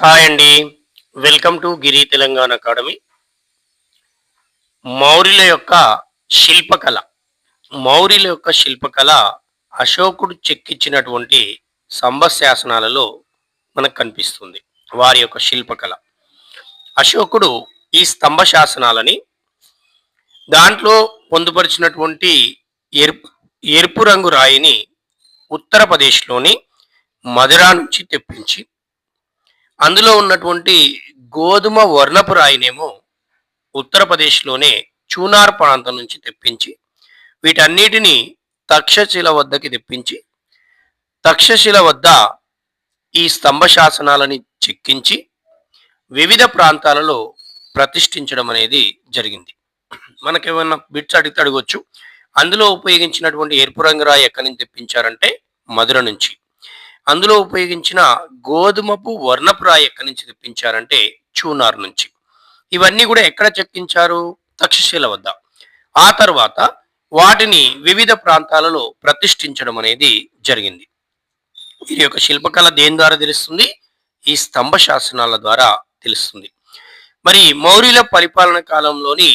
Hi అండి. Welcome to Giri Telangana academy. మౌర్యుల యొక్క శిల్పకళ. మౌర్యుల యొక్క శిల్పకళ అశోకుడు చెక్కించినటువంటి శాసనాలలో మనకు కనిపిస్తుంది. వారి యొక్క శిల్పకళ. అశోకుడు ఈ స్తంభ శాసనాలని దాంట్లో పొందుపరిచినటువంటి ఎరుపు ఎరుపు రంగు రాయిని ఉత్తరప్రదేశ్లోని మధురా నుంచి తెప్పించి అందులో ఉన్నటువంటి గోధుమ వర్ణపు రాయినేమో ఉత్తరప్రదేశ్లోనే చూనార్ ప్రాంతం నుంచి తెప్పించి వీటన్నిటిని తక్షశిల వద్దకి తెప్పించి తక్షశిల వద్ద ఈ స్తంభ శాసనాలని చెక్కించి వివిధ ప్రాంతాలలో ప్రతిష్ఠించడం అనేది జరిగింది. మనకేమన్నా బిట్స్ అడిగితే అడగొచ్చు. అందులో ఉపయోగించినటువంటి ఎరుపు రంగు రాయి ఎక్కడి నుంచి తెప్పించారంటే మధుర నుంచి. అందులో ఉపయోగించిన గోధుమపు వర్ణపు రాయి ఎక్కడి నుంచి తెప్పించారంటే చూనార్ నుంచి. ఇవన్నీ కూడా ఎక్కడ చెక్కించారు? తక్షశిల వద్ద. ఆ తర్వాత వాటిని వివిధ ప్రాంతాలలో ప్రతిష్ఠించడం అనేది జరిగింది. వీరి యొక్క శిల్పకళ దేని ద్వారా తెలుస్తుంది? ఈ స్తంభ శాసనాల ద్వారా తెలుస్తుంది. మరి మౌర్యుల పరిపాలన కాలంలోని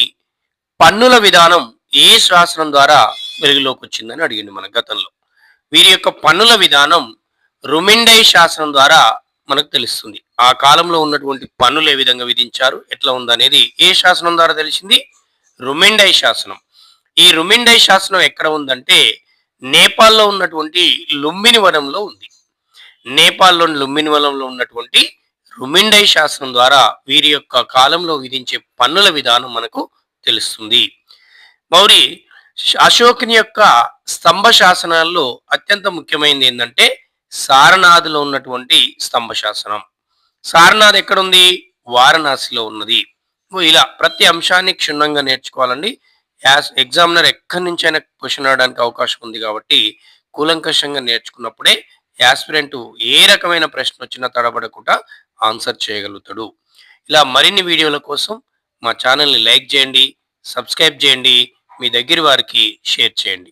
పన్నుల విధానం ఏ శాసనం ద్వారా వెలుగులోకి వచ్చిందని అడిగింది మన గతంలో. వీరి యొక్క పన్నుల విధానం రుమిండై శాసనం ద్వారా మనకు తెలుస్తుంది. ఆ కాలంలో ఉన్నటువంటి పన్నులు ఏ విధంగా విధించారు, ఎట్లా ఉందనేది ఏ శాసనం ద్వారా తెలిసింది? రుమిండై శాసనం. ఈ రుమిండై శాసనం ఎక్కడ ఉందంటే నేపాల్లో ఉన్నటువంటి లుంబిని వనంలో ఉంది. నేపాల్లోని లుంబిని వనంలో ఉన్నటువంటి రుమిండై శాసనం ద్వారా వీరి యొక్క కాలంలో విధించే పన్నుల విధానం మనకు తెలుస్తుంది. మౌరి అశోకుని యొక్క స్తంభ శాసనాల్లో అత్యంత ముఖ్యమైనది ఏంటంటే సారనాథ్లో ఉన్నటువంటి స్తంభ శాసనం. సారనాథ్ ఎక్కడుంది? వారణాసిలో ఉన్నది. ఇలా ప్రతి అంశాన్ని క్షుణ్ణంగా నేర్చుకోవాలండి. ఎగ్జామినర్ ఎక్కడి నుంచైనా క్వశ్చన్ అడడానికి అవకాశం ఉంది కాబట్టి కూలంకషంగా నేర్చుకున్నప్పుడే యాస్పిరెంట్ ఏ రకమైన ప్రశ్న వచ్చినా తడబడకుండా ఆన్సర్ చేయగలుగుతాడు. ఇలా మరిన్ని వీడియోల కోసం మా ఛానల్ని లైక్ చేయండి, సబ్స్క్రైబ్ చేయండి, మీ దగ్గర వారికి షేర్ చేయండి.